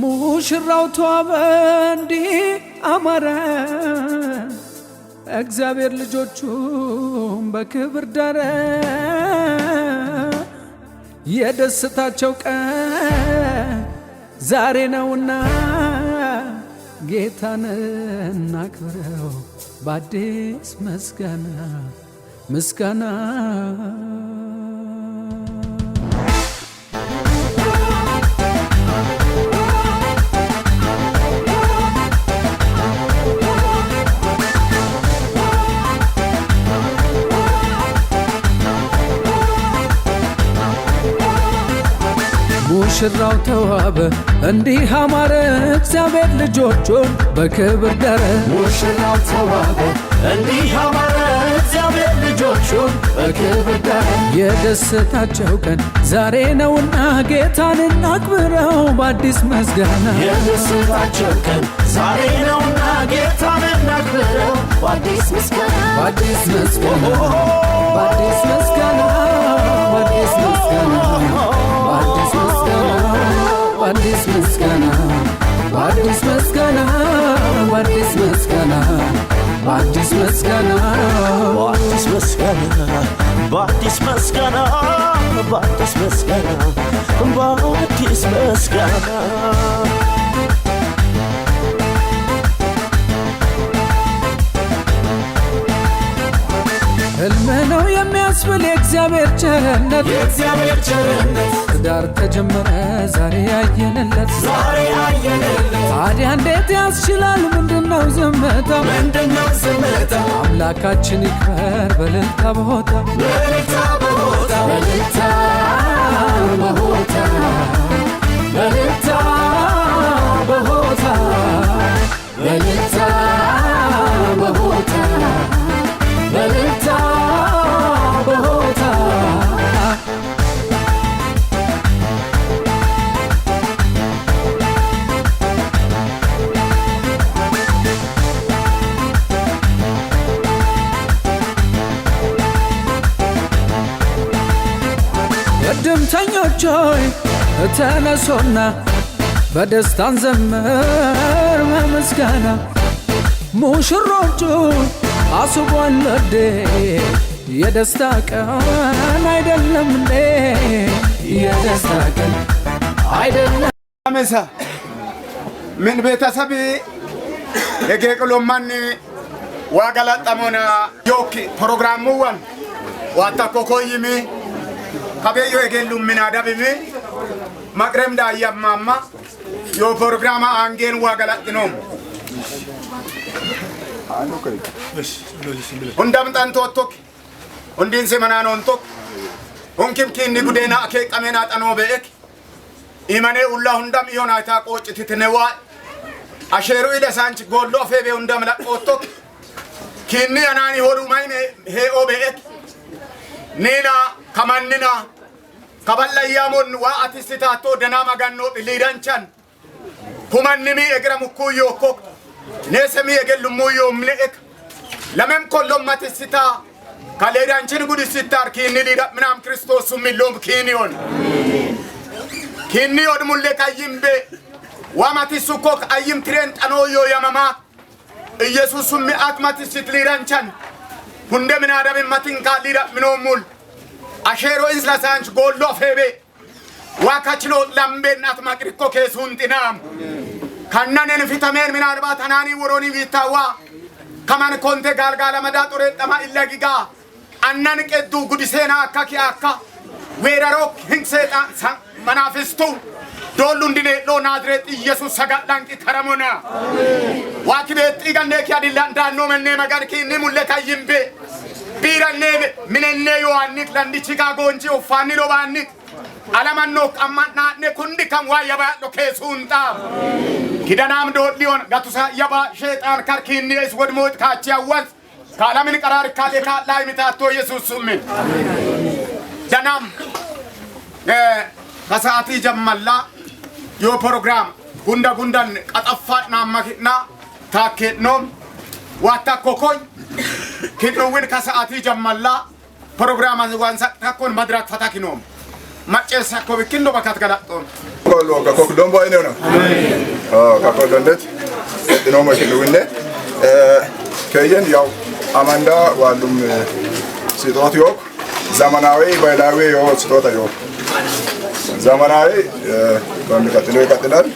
ሙሽራው ተዋበ እንዲህ አማረ እግዚአብሔር ልጆቹን በክብር ዳረ የደስታቸው ቀን ዛሬ ነውና ጌታን እናክብረው በአዲስ ምስጋና ምስጋና ሙሽራው ተዋበ እንዲህ አማረ እግዚአብሔር ልጆቹን በክብር ዳረ ሙሽራው ተዋበ እንዲህ አማረ እግዚአብሔር ልጆቹን በክብር ዳረ የደስታቸው ቀን ዛሬ ነውና ጌታን እናክብረው በአዲስ ምስጋና የደስታቸው ቀን ዛሬ ነውና ጌታን እናክብረው በአዲስ ምስጋና በአዲስ ምስጋና በአዲስ ምስጋና በአዲስ ምስጋና በአዲስ ምስጋና በአዲስ ምስጋና በአዲስ ምስጋና በአዲስ ምስጋና በአዲስ ምስጋና በአዲስ ምስጋና በአዲስ ምስጋና በአዲስ ምስጋና ሕልም ነው የሚያስብል የእግዚአብሔር ቸርነት ዳር ተጀመረ ዛሬ ያየንለት ታዲያ እንዴት ያስችላል ምንድነው ዝምታ አምላካችን ይክበር በእልልታ በሆታ በእልልታ በሆታ በእልልታ በሆታ በእልልታ በሆታ በእልልታ በሆታ ወገኖቼ ተነሱና በደስታን ዘምር በምስጋና ሙሽሮቹ አስቧል ለዴ የደስታ ቀን አይደለም እንዴ የደስታ ቀን አይደለም አመሳ ምን ቤተሰብ የጌቅሎማን ዋጋላጣሞና ዮክ ፕሮግራሙዋን ዋታኮኮይሚ ከበዮ የጌሉ ምናዳብሚ መቅረም ዳያማማ ዮ ፕሮግራማ አንጌን ዋጋላጥኖም ሁንዳም ጣንቶቶክ ሁንዲን ሰመናኖንቶክ ሁንኪም ኪኒ ጉዴና አኬቀሜና ጠኖ በኤክ ኢማኔ ኡላ ሁንዳም ኢዮናታ ቆጭትትነዋ አሸሩ ኢደሳንች ጎሎ ፌቤ ሁንዳም ለቆቶክ ኪኒ አናኒ ሆዱ ማይኔ ሄኦ በኤክ ኔና ከማንና ከበላያሞን ዋአትስታቶ ደና ማጋኖ ሊዳንቻን ኩማንሚ እግረሙኩዮ ኮክ ኔሰሚ የገሉሙዮ ምልእክ ለመም ኮሎም ማትስታ ካሌዳንችን ጉድስታር ኪኒ ሊዳ ምናም ክርስቶስ ሚሎም ኪኒዮን ኪኒ ወድሙለ ካይምቤ ዋማትሱኮክ አይም ትሬን ጠኖዮ ያማማ ኢየሱስ ሚአት ማትስት ሊዳንቻን ሁንደ ምን አደም ማቲንካ ሊዳ ምኖሙል አሸሮ ኢንስላሳንች ጎሎ ፌቤ ዋካችሎ ላምቤናት ማቅሪኮ ከሱንቲናም ካናነን ፊተሜን ምን አርባ ተናኒ ወሮኒ ቢታዋ ከማን ኮንቴ ጋልጋላ መዳጦሬ ጠማ ኢላጊጋ አናን ቀዱ ጉዲሴና አካኪ አካ ወራሮ ህንሰጣ መናፍስቱ ዶሉ እንዲኔ ሎ ናዝሬት ኢየሱስ ሰጋዳንቂ ከረሞና ዋኪቤት ኢጋኔ ኪያዲላ እንዳኖ መኔ መጋርኪ ንሙለታ ይምቤ ቢራኔ ምንኔ ዮሐንስ ለንዲ ቺካጎ እንጂ ኦፋኒ ሎባኒ አለማኖ ቀማና ነኩንዲ ከምዋ ያባሎ ከሱንጣ ኪዳናም ዶሊዮን ጋቱሳ ያባ ሸይጣን ካርኪኒስ ወድሞት ካቻዋስ ካላምን ቀራር ካሌካ ላይ ሚታቶ ኢየሱስ ምን ዳናም ከሰዓቲ ጀመላ ዮ ፕሮግራም ጉንዳን ቀጠፋና ማኪና ታከኖም ዋታኮኮይ ኪድሩን ከሰዓቲ ጀመላ ፕሮግራም አንዋንሳ ታኮን መድራክ ፈታኪኖም ማጨሳ ኮብኪንዶ በካትጋላጦም ኮሎ ከኮክ ዶምቦ አይነው ነው ከኮሎንደት ነው ማሽሉነ ከየን ያው አማንዳ ዋሉም ሲጦት ዮክ ዘመናዊ ባይላዊ ዮ ሲጦት ዮክ ዘመናዊ በሚቀጥለው ይቀጥላል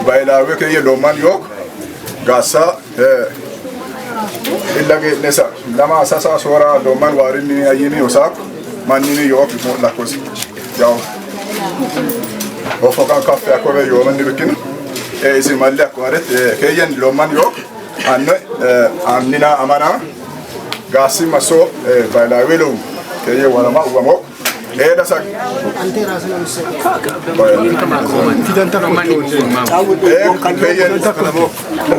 ባይላዊ ከየ ሎማን ዮክ ጋሳ ኢላገ ነሳ ለማ አሳሳ ሶራ ሎማን ዋሪኒ አይኒ ወሳክ ማንኒ ዮክ ሞላኮስ ያው ኦፎካ ካፌ አኮበ ዮመን ቢኪን እዚ ማለ አቋረት ከየን ሎማን ዮክ አነ አምኒና አማና ጋሲ ማሶ ባይላዊ ሎ ከየ ወራማ ወሞ ኤዳሳ አንተ ራስ ነው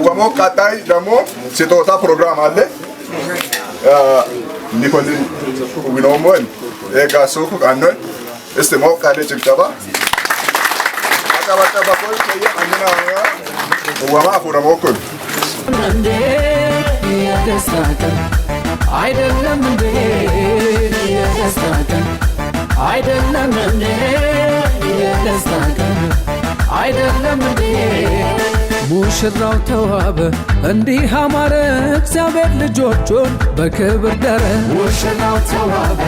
ወሞ ቀጣይ ደግሞ ሲጦታ ፕሮግራም አለ ኒኮል ዊኖሞን ኤጋሱ አነ እስቲ ሞቃለ ጭብጨባ አቀባቀባ ቆይ ከየ አምኒና ወማ ፎረሞኩል እንዴ የደስታ ቀን አይደለም እንዴ የደስታ ቀን አይደለም እንዴ የደስታ ቀን አይደለም እንዴ ሙሽራው ተዋበ እንዲህ አማረ እግዚአብሔር ልጆቹን በክብር ደረ ሙሽራው ተዋበ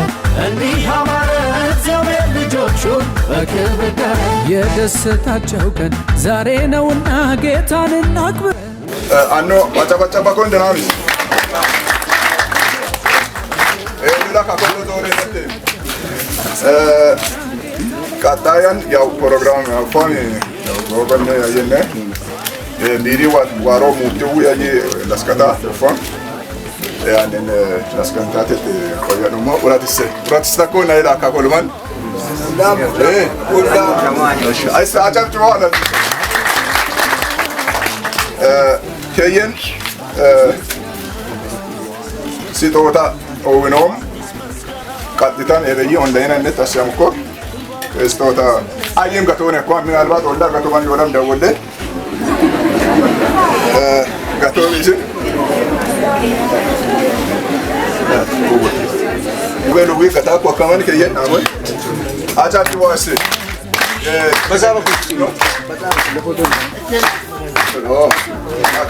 እንዲህ አማረ እግዚአብሔር ልጆቹን በክብር ደረ የደስታቸው ቀን ዛሬ ነውና ጌታን እናክብር አኖ አጨበጨባ ኮን ደናዊ ኤላ ካኮሎ ዶሬት ቀጣያን ያው ፕሮግራም ያፋን ወገን ያየነ ዲዲ ዋሮ ሙቲው ያየ ለስከታ ፋን ያንን ለስከንታት ቆያኑማ ኡራትስ ተኮና ኢላ ካኮልማን አይሳ አጨብጭበዋል ከየን ሲጦታ ኦውኖም ቀጥታን ኤበይ ኦንላይን አንተ አሻምኮ ስጦታ አይም ጋቶነ እኮ ምናልባት ወላ ጋቶማን ይወላም ደወለ ጋቶቢስ ወሎ ወይከታ እኮ ከማን ከየን አሁን አጫጭ ዋስ በዛው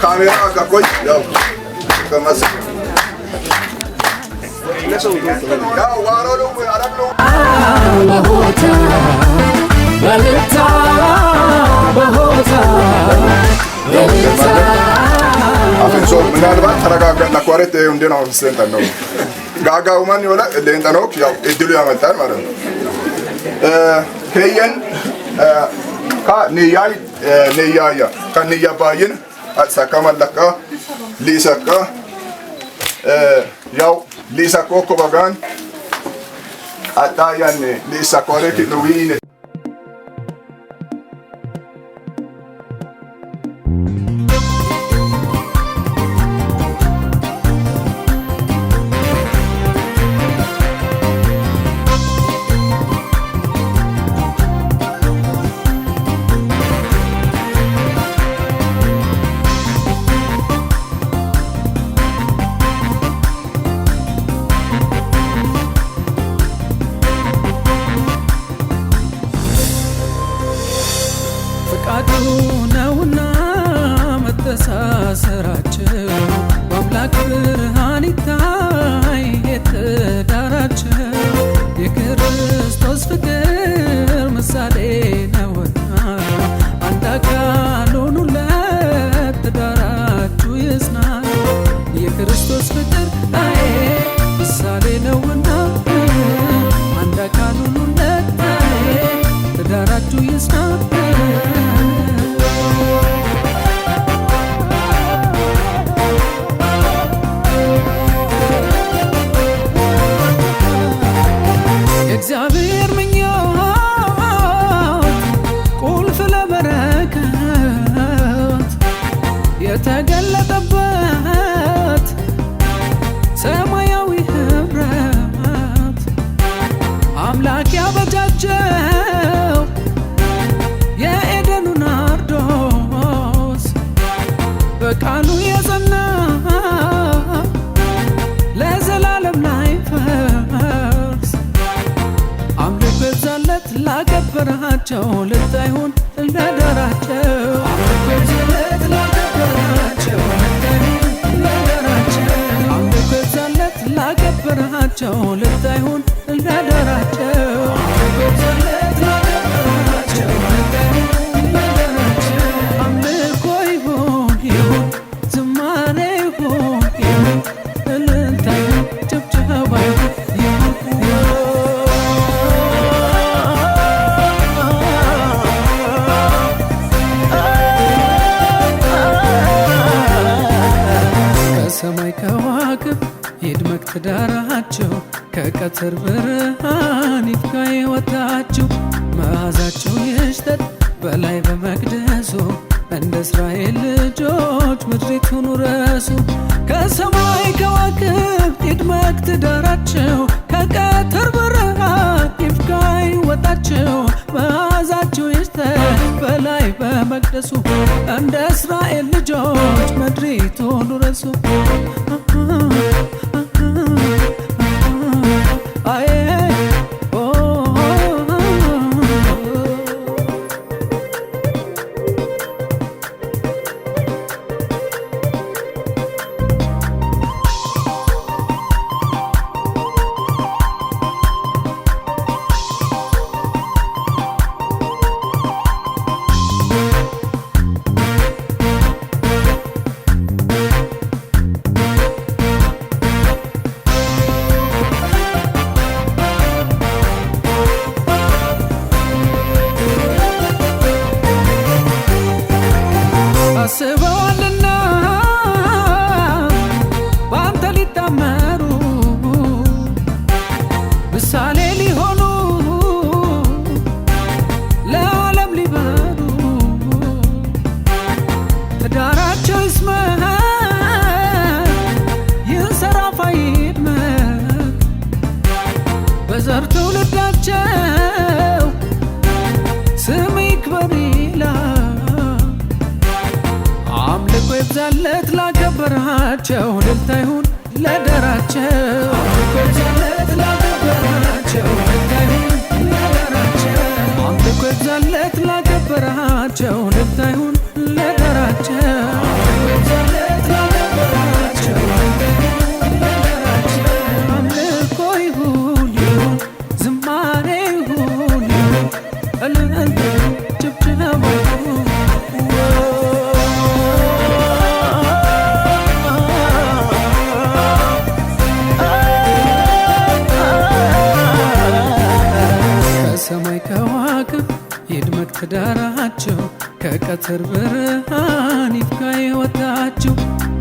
ካሜራ አጋቆይ ያው ከመስ ያው ዋሮሎ አረብሎ በሆታ በልታ በሆታ አፍንሶ ምናልባት ተረጋጋና ኳሬት እንዴ ነው ሰንተን ነው ጋጋው ማን ይወላ ለእንተነው ያው እድሉ ያመጣል ማለት ነው ከየን ከንያይ ንያያ ከንያ ባይን አሳካማለካ ሊሰካ ያው ሊሰኮ ኮባጋን አጣያን ሊሰኮሬ ኪሉዊን ፈቃዱ ነውና መተሳሰራቸው በአምላክ ብርሃን ይታይ የትዳራቸው የክርስቶስ ፍቅር ምሳሌ ነውና አንድ አካል ሆኑለት ትዳራችሁ ይጽና የክርስቶስ ፍቅር ምሳሌ ነውና አንድ አካል ሆኑለት ትዳራችሁ ይጽና እግዚአብሔር ምኞት ቁልፍ ለበረከት የተገለጠበት ሰማያዊ ህብረት አምላክ ያበጃጀው የኤደኑ ናርዶስ በቃሉ የጸና ለዘላለም ላይፈርስ አምልኮ ይብዛለት ላከበራቸው ልታይሁን ለዳራቸው አምልኮ ይብዛለት ላከበራቸው ልታይሁን ለዳራቸው አምልኮ ይብዛለት ላከበራቸው ልታይሁን ለዳራቸው አምልኮ ይብዛለት ላከበራቸው ልታይሁን ለዳራቸው አምልኮ ይሁን ዝማሬ ይሁን እልልታ ይሁን ጭብጨባ ይሁን ከሰማይ ከዋክብት ይድመቅ ትዳራቸው ከቀትር ብርሃን ይፍካ ሕይወታችሁ መዓዛችሁ ይሽተት በላይ በመቅደሱ እንደ እስራኤል ልጆች ምድሪቱን ውረሱ ከሰማይ ከዋክብት ይድመቅ ትዳራቸው ከቀትር ብርሃን ይፍካ ሕይወታቸው መዓዛችሁ ይሽተት በላይ በመቅደሱ እንደ እስራኤል ልጆች ምድሪቱን ውረሱ አስበዋልና በአንተ ሊታመሩ ምሳሌ ሊሆኑ ለዓለም ሊበሩ ትዳራቸው ይስመር ይንሰራፋ ይድመቅ በዘር ትውልዳቸው ስም ይክበር ይላል አምልኮ ይብዛለት ላከበራቸው እልልታ ይሁን ለዳራቸው አምልኮ ይብዛለት ላከበራቸው እልልታ ይሁን ለዳራቸው አምልኮ ይብዛለት ላልነበራቸው ልታዩን ለደራቸው አምልኮ ይሁን ይሁን ዝማሬ ይሁን ይሁን እልልታ ጭብጨባ ከሰማይ ከዋክብት ይድመቅ ትዳራቸው ከቀትር ብርሃን ይፍካ ሕይወታቸው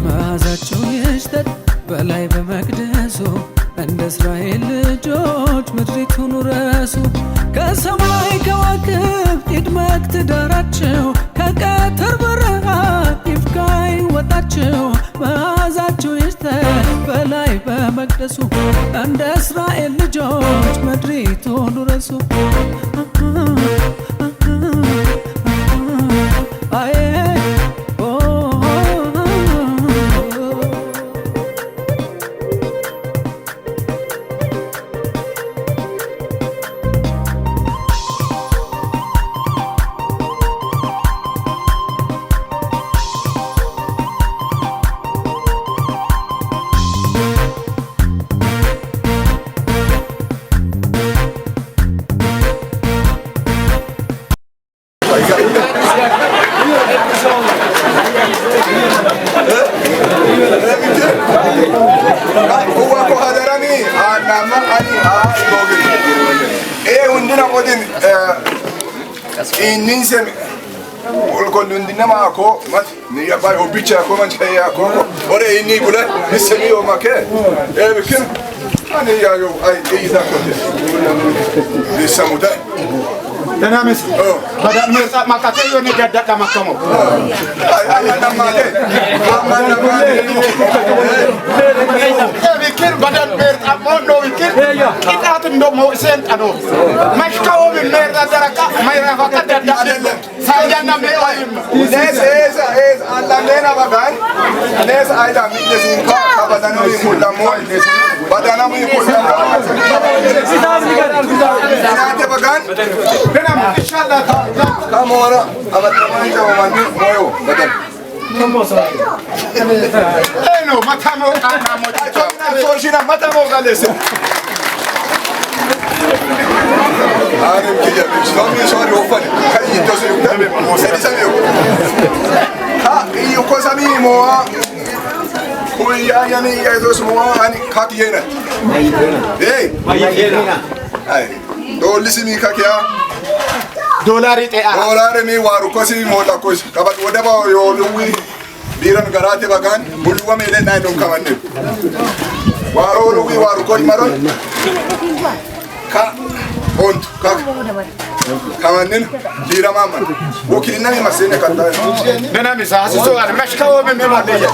መዓዛቸው ይሽተት በላይ በመቅደሱ እንደ እስራኤል ልጆች ምድሪቱን ውረሱ ከሰማይ ከዋክብት ይድመቅ ትዳራቸው ከቀትር ብርሃን ይፍካ ሕይወታቸው መዓዛቸው ይሽተት በላይ በመቅደሱ እንደ እስራኤል ልጆች ምድሪቱን ውረሱ Ininse ulkon dindina ma ko mat ni yaba obicha ko man chaya ko ore inni gula ismi o make bikin ani ya yo ay iza ko de samuda Danamis pada mirta makate yo ni gadda makamo ay namade bikin badan mirta mondo bikin kita ndo mo sen ano mashkawo min mirta daraka mayra fakat gadda saya na me oyim es alla lena bagan les ayda mi desin ka badana mi kullamo badana mi kullamo ina bagan inshallah kamu ora amatama jawa mani moyo badan eno matamo kanamo soshina matamo galese Arem ki yapayım. Şimdi sonra ofan. Kayı dosu yok da. Seni seviyor. Ha iyi kosa mi mo? Kuya yani ya dosu mo hani kak yene. Hey. Ay. Dolisi mi kak ya? dolari te ara Dolari mi waru kosi mo ta kosi. Kabat whatever yo luwi. Biran garate bagan. Bulwa mele na don kamanne. Waru luwi waru kosi maron. Ka ont kak kamanin dira mama wakilina mi masene kata dana mi sa so ala mashkawo me mabaya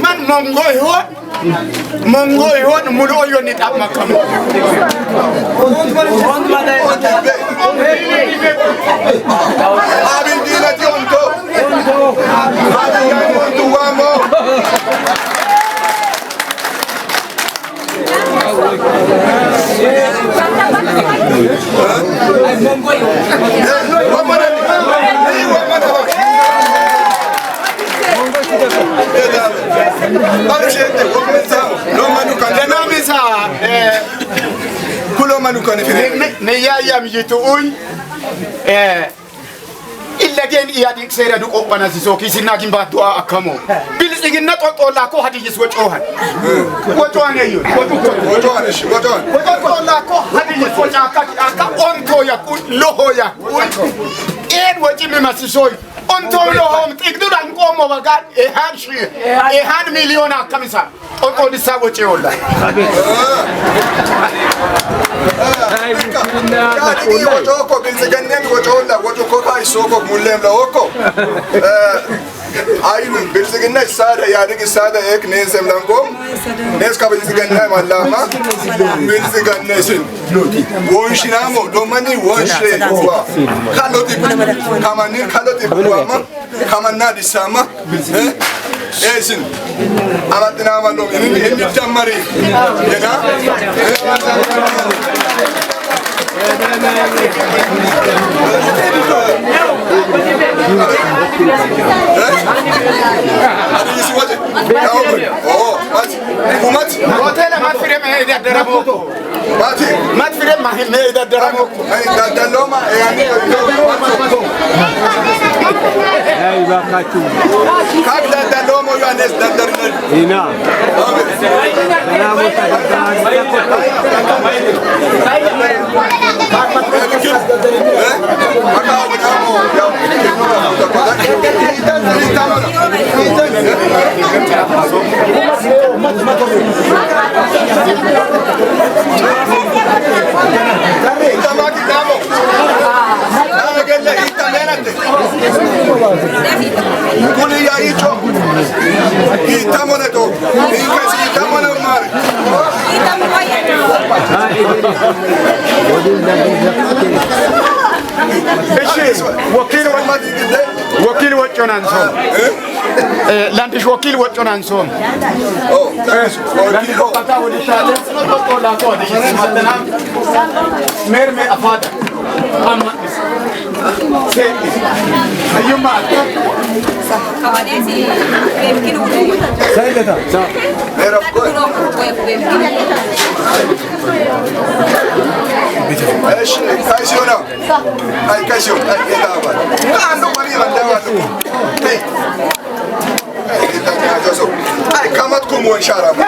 man mongo yo mulo yo ni tap makam abin dina ti onto abin onto wamo Ilagen iyadik sera du opana siso kisina kimba dua akamo bilsigina totola ko hadijis wochohan wochohan yo wochohan ko hadijis wochaka aka onto ya ku loho ya ku en wochi me masisoy onto loho igduran ko mo bagat e han miliona kamisa onto disa wochola Wotoko bilzigannen wotola wotoko kai soko mullem la oko ayun bilziganna sada yadik sada ek nezem langom nes ka bilziganna mallama bilziganna sin wonshinamo domani wonshe wa kaloti kamani kaloti buama kamanna disama esin amatina mando inni tamari yana Adisi waje. Oh, mati. Kumat. Hotel mat firem hede daraboko. Mati. Mat firem mahne hede daraboko. Ay dadaloma yani. Ay bakatu. Kak dadaloma yanes dadarnar. Ina. Salamu وكيل وجهنا نسوم لاندش وكيل وجهنا نسوم وكيل قطع ولشاله نطلع لا كود مثلا ميرمي افاد اما ايما كوانيسي يمكن سيدة Era boy. ايش كايسيونا اي كايسيون اي دابا عنده مريض دابا اي اي كمتكم وان شاء الله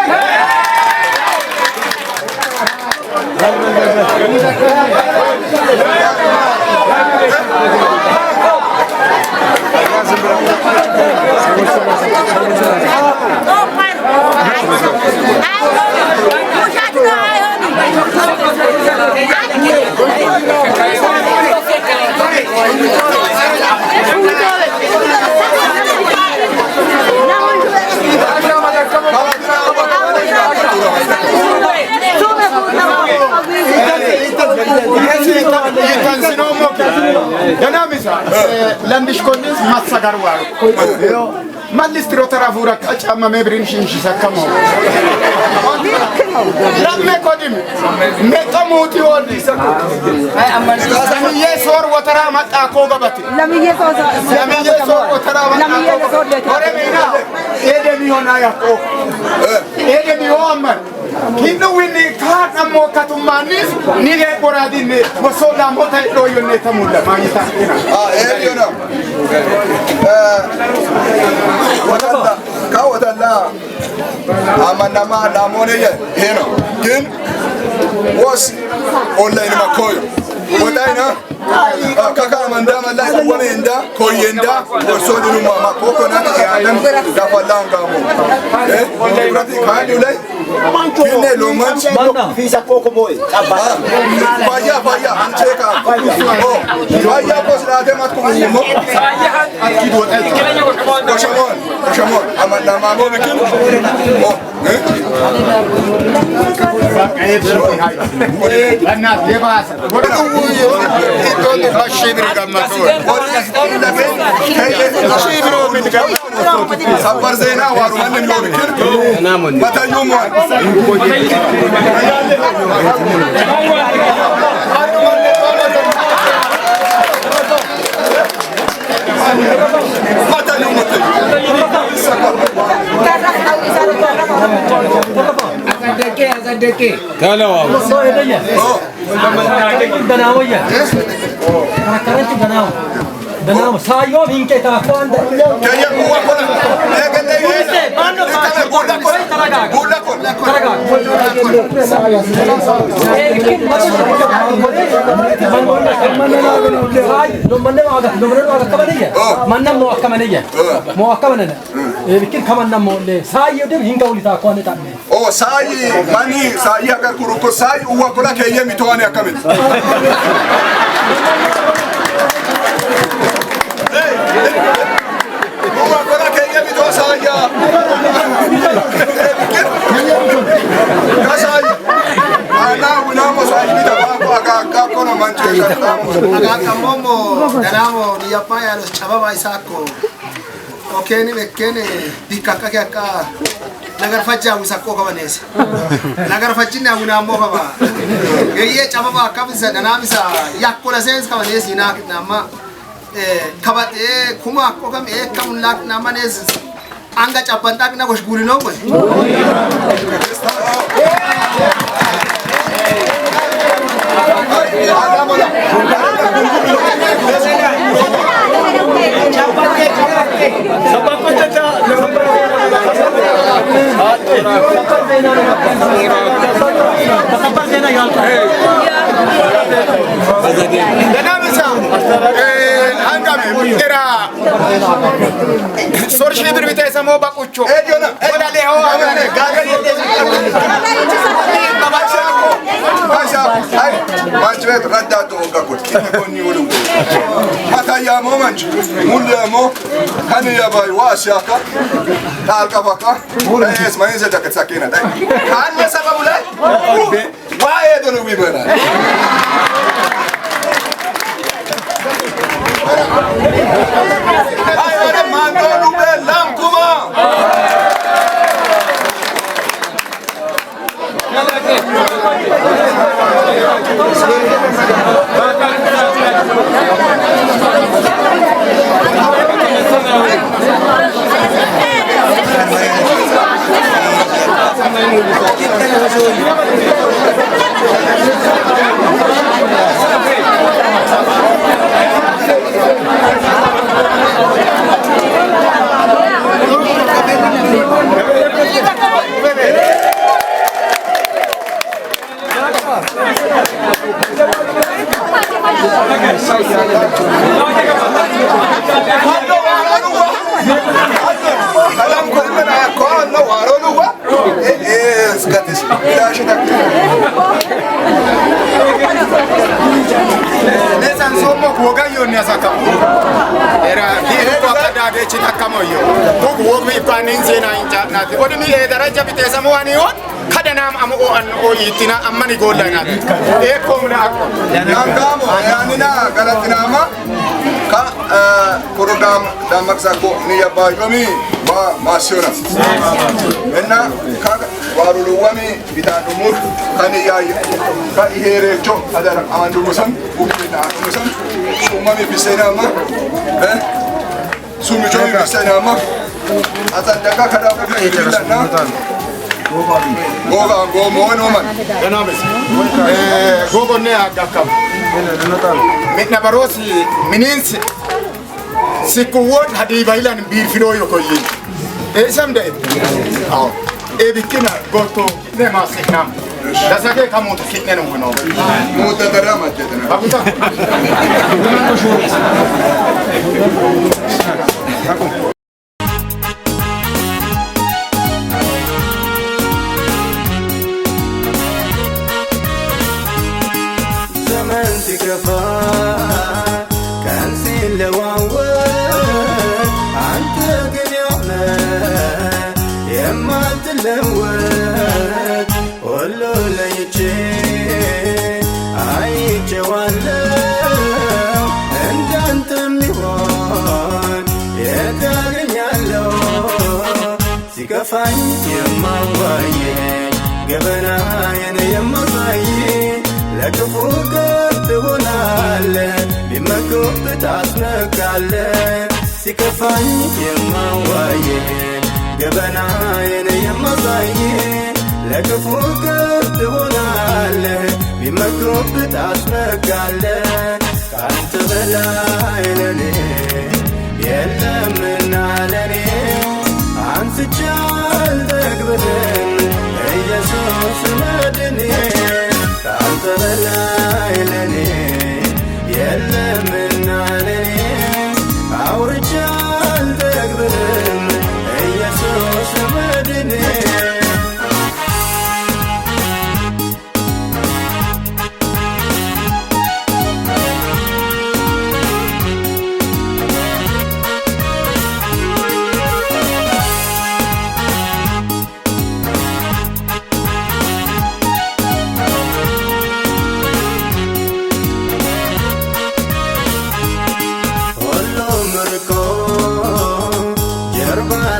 لاندش كونس مساغار وارو مالس تروترا فورك اچما مبرين شينشي سكمو لما قدم متموتي ودي لم يسور وترى متا كوغبتي لم يسور وترى متا ورمينا ايدمي هنا يقو ايدمي هو كينو ويني كات امو كاتومانيس نيغي بورادين وسولا موتا دويو نيتامولا ما يتاكينا ايديونا وتلا كاوتلا امانا ما نامونيه هنا كين وس اونلاين ما كويو وداينا كاكا مندام لا ومندا كويندا وسودو ماما كوكونا يادن دافالانغا مو براتي كاندو لاي كينه لومانس في ساكوكو موي فايا انشيكا فايا بوسلاته ماتكو مو اكيد وشمون امانا مامو بكين الناس لباس يقول خشي برقمتون صبر زينا وارمان اليوم كير متى يوم متى يوم أصدقائي كلام دنام سايو هينك تاخوان كيا هو كنا لكن ليه ما Oh sai mani sai agar kuruko sai uwa kula kaya mitoane akamit. Uwa kula kaya mitoa sai ya. Kasai. Ana unamo sai mitoa aga kono manche. Aga momo ganamo ni yapaya los chababa isako. Okeni bekene dikaka kaka nagar faja usako kabanese nagar fajina una mo kaba geye chababa kabisa danamisa yakula sense kabanese ina nama kabate kuma ko kam kam lak na manes anga capantak na gosh guri no mo sorshi birbite samo bakucho wala leho gagal manchvet raddato gakot konni wulu hata ya mo manch mulle mo hani ya bay wasiaka talka baka es mayize taketsakena dai hanne sababu la wa edonu bibana ay ora mando lube lamkuma Nesan somo kuoga yoni asaka. Era hiyo kwa kada chita kama hiyo. Kuku wogi panin zena inja na. Odi mi daraja bitesa mo ani on. Kada nam am o an o yitina amani golla na. E ko mna akko. Nangamo yani na galatinama ka program damaksako ni ya ba yomi ba masiona. Enna ka warulu wami bitadumur kani yayi ka ihere cho adara amandu musan ubina musan sumami bisena ma sumi cho bisena ma atandaka kada ko na goga gomo no man Enames. Gogo ne agakam. Mitna barosi mininsi sikuwon hadi bailan bir filo yoko yin. Samde. Aw. Bikina goto ne masiknam. Dasake kamu kitne no no. muda darama jedana Bakuta. zaman tikafa kan silawawa anta gnyona yamma tilawat wallo layche ay jawala andant miwan yaganyalo sikafan yamma waye gabana yana yamma waye لكفوك تغنال بمكوك تتعصنك سكفاني يما وايه قبنا يما ضايه لكفوك تغنال بمكوك تتعصنك كانت بلايلني يلا من علني عن سجال ذكبرن يسوس مدني كانت بلايلني يلا من علني أو رجال ذكبرن يسوس مدني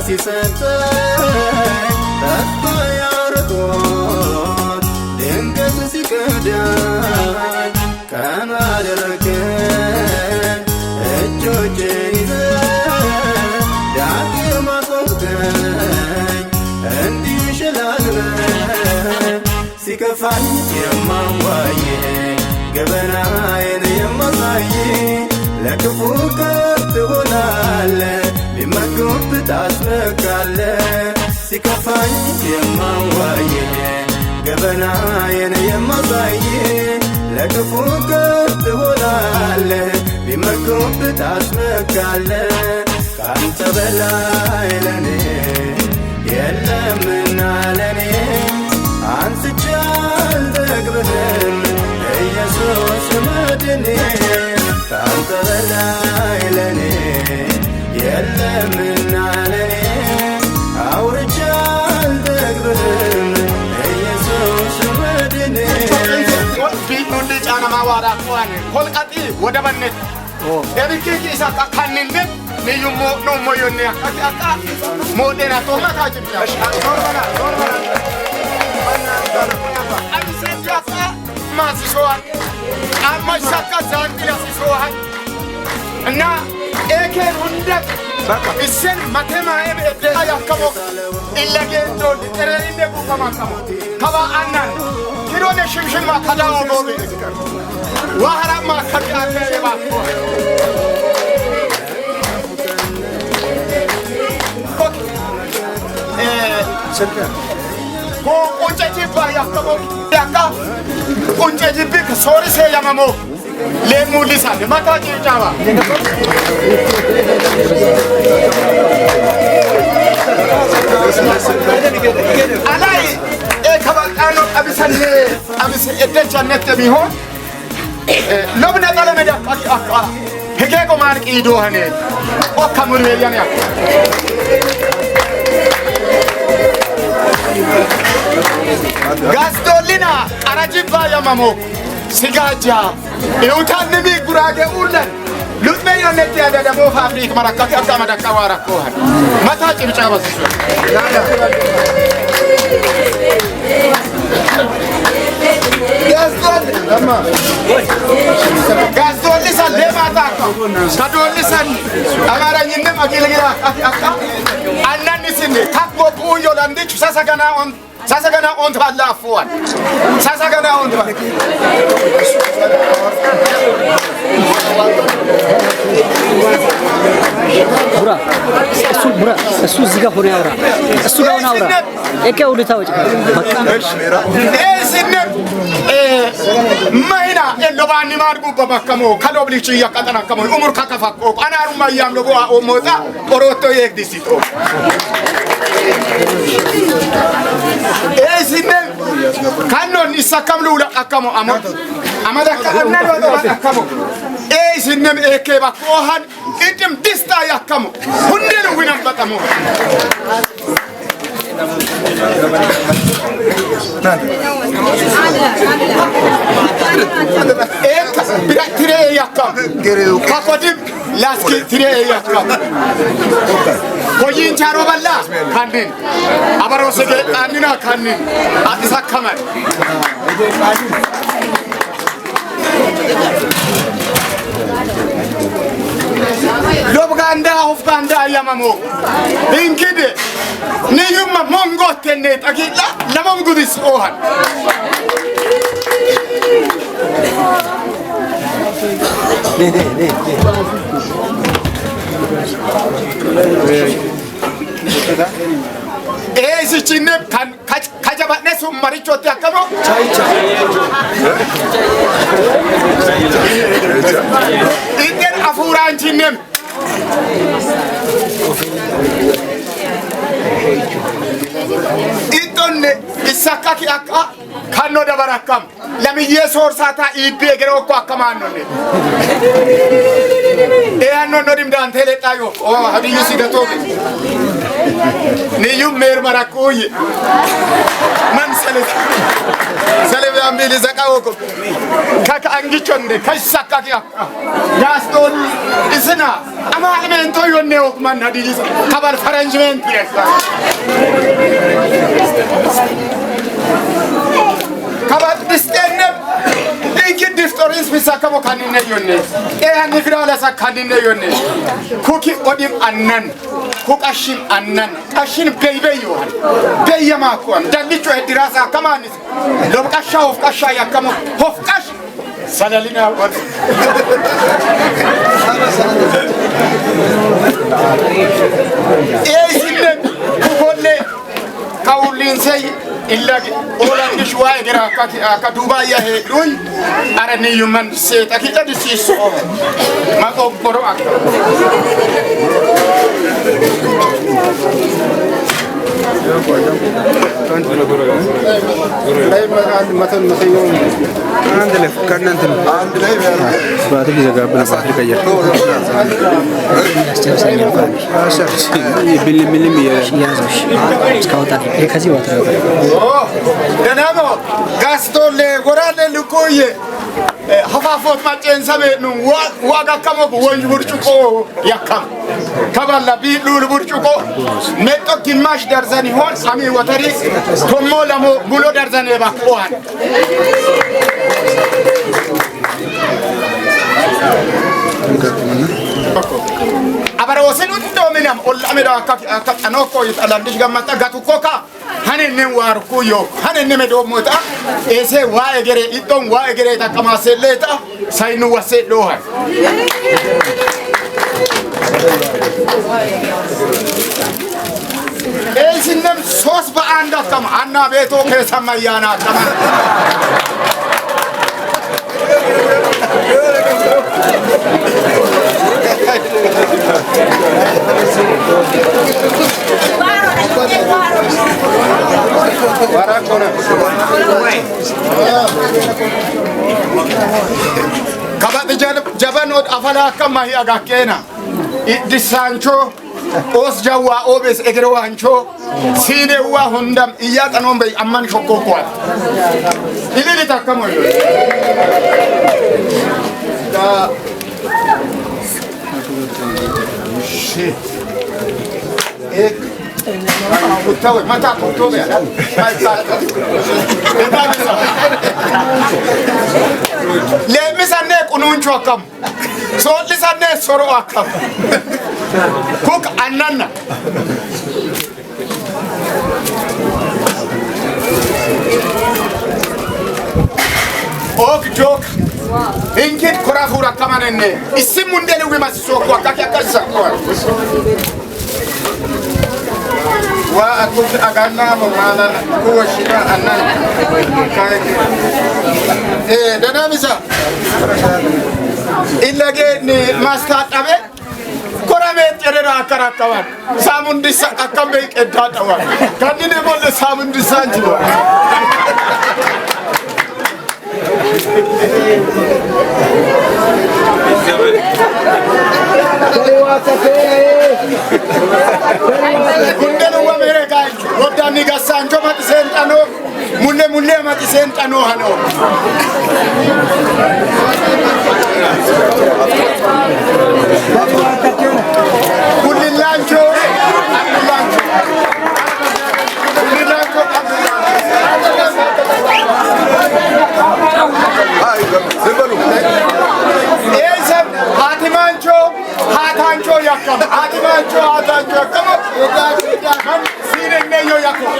ሲሰጠኝ ተስፋ ያርቆት ድንገት ሲከዳኝ ቀና አደረገኝ እጆቼን ይዘህ ዳግም አቆምከኝ እንዲሸላልመህ ሲከፋኝ የማዋይ ገበናዬን የማሳይ ለክፉ ቀን ትሆናለህ ቢመኩብህ ታስመካለህ ሲከፋኝ የማዋይ ገበናዬን የማሳይ ለክፉ ቀን ትሆናለህ ቢመኩብህ ታስመካለህ ካንተ በላይ ለኔ የለምና ለኔ አንስቼ አልጠግብህም ኢየሱስ መድኔ ካንተ በላይ ለኔ የለምና ለኔ አውርቼ አልጠግብህም ኢየሱስ መድኔ ቢኖንዲ ጫና ማዋራ ቆዋኔ ኮልቀጢ ወደ በነት ኤሪኬኪ ኢሳቃ ካንንደ ንዩሞ ኖሞ ዮኔ አቃ ሞዴና ቶማ ታጅብያ ዞርበላ አምሰጃፋ ማሲሶዋን አማሻካ ዛንዲላ ሲሶዋን እና ኤኬን ሁንደ ኢሰን ማቴማኤም ኤደታ ያከሞ ኢለጌንዶ ዲተረሪነ ቡቀማቀሞ ከባ አናን ኪሮነ ሽምሽማ ከዳው ኖቤ ዋህራማ ከዳከ የባኮ ko kunceji ba yakamo yaka kunceji bi sori se yamamo le mulisa ne mata ji jawa alai e kabano abisane abise edechannet bi ho lobna kala me aka hege ko mar ki do hane o kamure yana Gazdolina arajiba yamamo sigaja eutan nimi gurage ulan lutme yoneti ada demo fabrik marakat akama dakawara kohan mata cibca basu Gazdolli san lemata kadolli san amara nyinne magilgira akka annani sinne takbo buyo landichu sasa gana on talla afwan sasa gana on bura esu ziga hore awra esu ga ona awra eke udita wajka sinne mahina elobani margu babakamo kadobli yakatana kamo umur kakafako anaruma yamlogo o moza oroto yek disito sinne kanon isakamlu akamo amada kanano akamo sinne eke bakohan itim dista yakamo hundelu winam batamo tire yakam kakodim laski tire yakam koyin charo balla kanin abaro sege anina kanin atisa kaman lobganda hofganda yamamo inkide niyumma mongo tenne takilla lamam gudis ohan si cinne kan kajabatne sumari chote akamo ingen afuran cinne itonne isakaki akka kanno dabarakam lamiye sorsata ibe gero ko akamanonne anno nodim dan tele tayo o hadiyu sigato ni yum mer marakuye man sale ambili zakawoko kaka angichonde kaisakaki akka gaston isna ama elemento yonne ok man hadiyu kabar arrangement piresa kabat distenne inki diftoris bisakamo kanine yonne hani firala sakanine yonne kuki odim annan kukashim annan kashin beybeyo beyama ko dalicho edirasa kamanis lobkasha hofkasha yakamo hofkash salalina wad sinne kukolle kaulin say illa olan shwa egira ka dubai ya he dun arani yuman se takita disiso ma ko boro ak عندنا فكرنا انت بعد كده قبل بعد كده بالملي ያዞሽ እስካውጣ ከዚህ ወጣ ደናሞ ጋስቶሌ ጎራሌ ልቆየ ሀፋፎት ማጨን ሰበኑ ዋጋ ከመብ ወንጅ ብርጭቆ ያካም ከባላ ቢሉል ብርጭቆ መጦ ግማሽ ደርዘን ይሆን ሳሚ ወተሪ ቶሞ ለሞ ጉሎ ደርዘን የባቆዋል abara wasin undo minam olla meda ka tanoko italandish gamata gatukoka hanenne war kuyo hanenne medo mota ese wa egere idon wa egere ta kamaseleta sainu wase doha esinem sos ba anda kam anna beto ke samayana kama kabat jaban od afala kama hi agakena disancho os jawa obes egro ancho sine wa hondam iya kanombe amman shokko kwat ilili takamo da shit ek kutawe mata kutobe le misane kununcho kam so lisane soro akam kuk anana ok joke ingit kurafura kamanenne isimundele wimaso kwa kakakasa kwa wa akut agana mala kuwa shira anan danamisa illage ni mastatabe korame terera karakawan samundisa akambe edatawa kanine bolle samundisa njiwa kundelu wa mere kai rodani gasanjo mati sentano mulle mati sentano hano kulilanjo hatancho yakam hatancho yakam sine yo yakam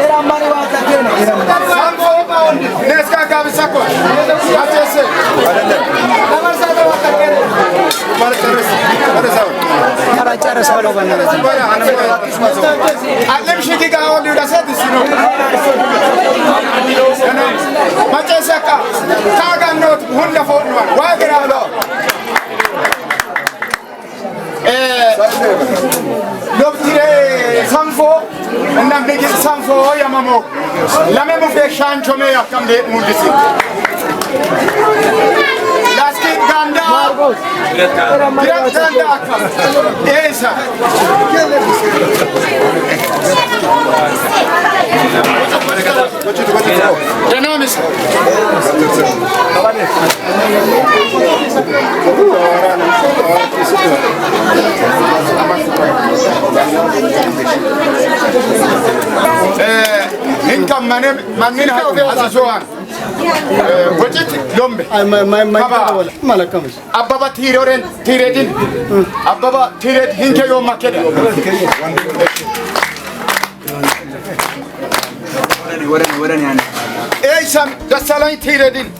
era mari wata kena sambo baon neska kabisako atese namar sada wata kena mar teres ara charas balo bana atlem shiki gaon diuda sedi sino machesaka kaga not hunda fodwa wagralo L'obtire sanfo, n'a pas de sanfo ya mamo. La même fait chancho me ya kamde mundisi. Laski ganda. Ganda akam. Esa. Denomis. سيكم منين أزوان وجدت لومبي ما لكمش أبابا تيرين أبابا تيرد هنك يوم ما كده وراني يعني إيه سام دسالين تيردين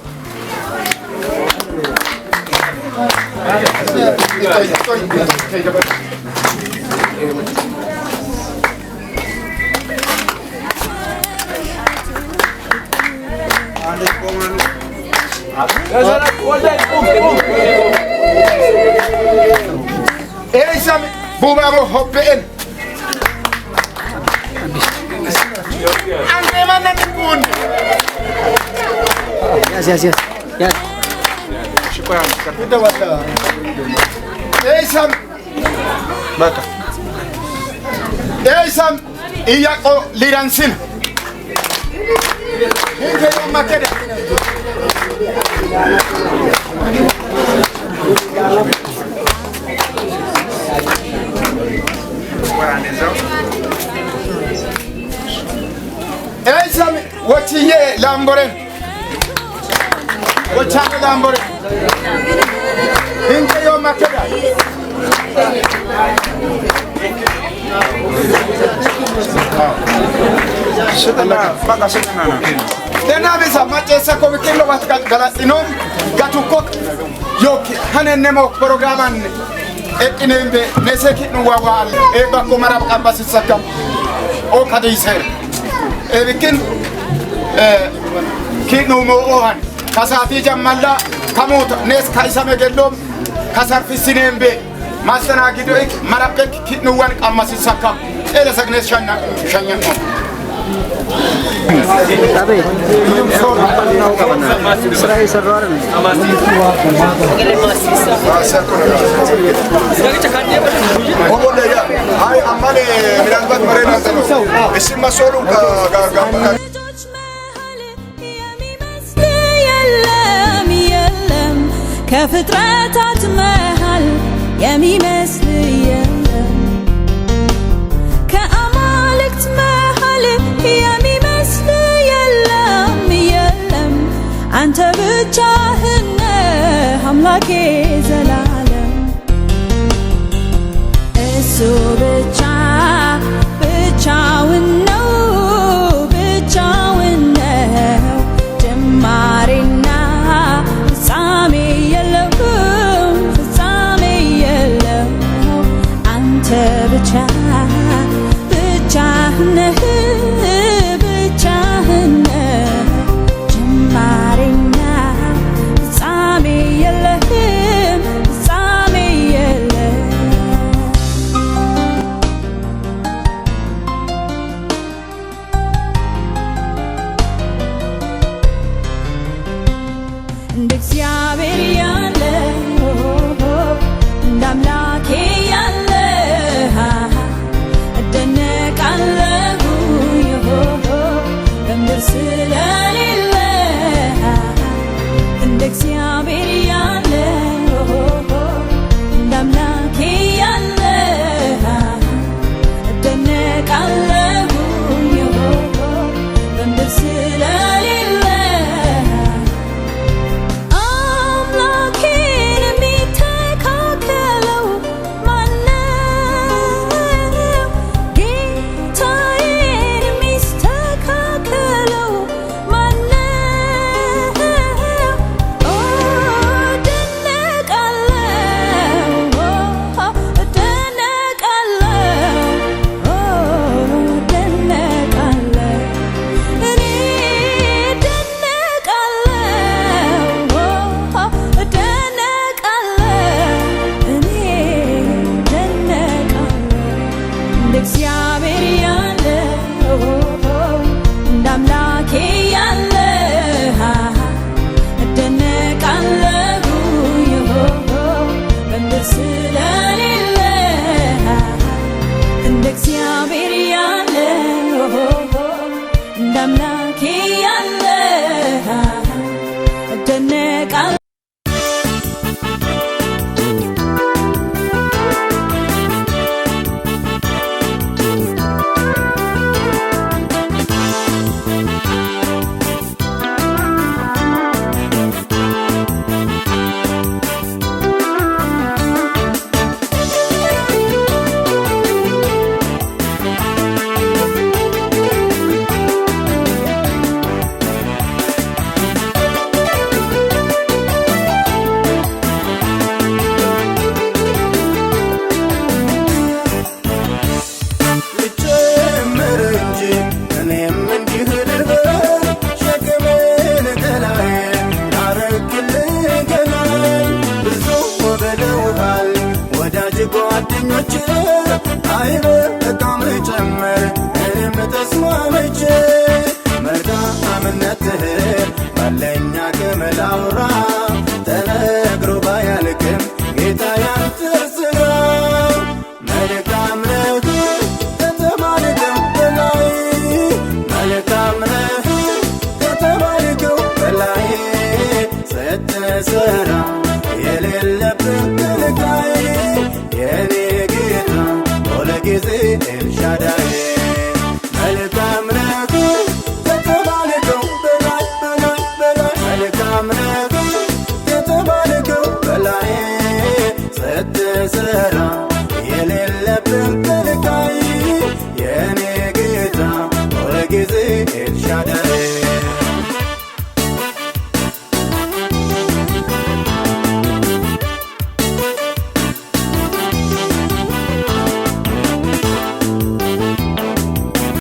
إيه سام بوما مهبئن أنا ما نكون يا شكرا إيسام بكا إيسام إياكو ليرانسين هنجي يوم ما كده إيسام وتيه لامبورين وتشانو لامبورين هنجي يوم ما كده شتنا بكا شتنا Dena bisa macam kau bikin lo buat galas inom, gatukok, yok, hanya nemo programan, ini be, nesekit nuwawal, baku marab kampasi sakam, oh kadai ser, bikin, kit numo ohan, kasati jam malla, kamu nes kaisa megelom, kasar fisinem be, masana gitu marab kit nuwan kampasi sakam, sagnes shanya. Tapi Israel server ni. Oh boleh ya. Hai amane miranbat mereka tahu. Isim masuk gak. كفترات مهل يمي مثل يلم كأمالك مهل يمي مثل يلم يلم أنت بتشاهن هملك زلالم السو بتشاونو جمارنا سامي يلم أنت بتشاهنه جمارنا سامي يلم ጓደኞቼ አይበቃም ጨመር እኔም ተስማምቼ መልካምነትህን ባለኝ አቅም ላውራ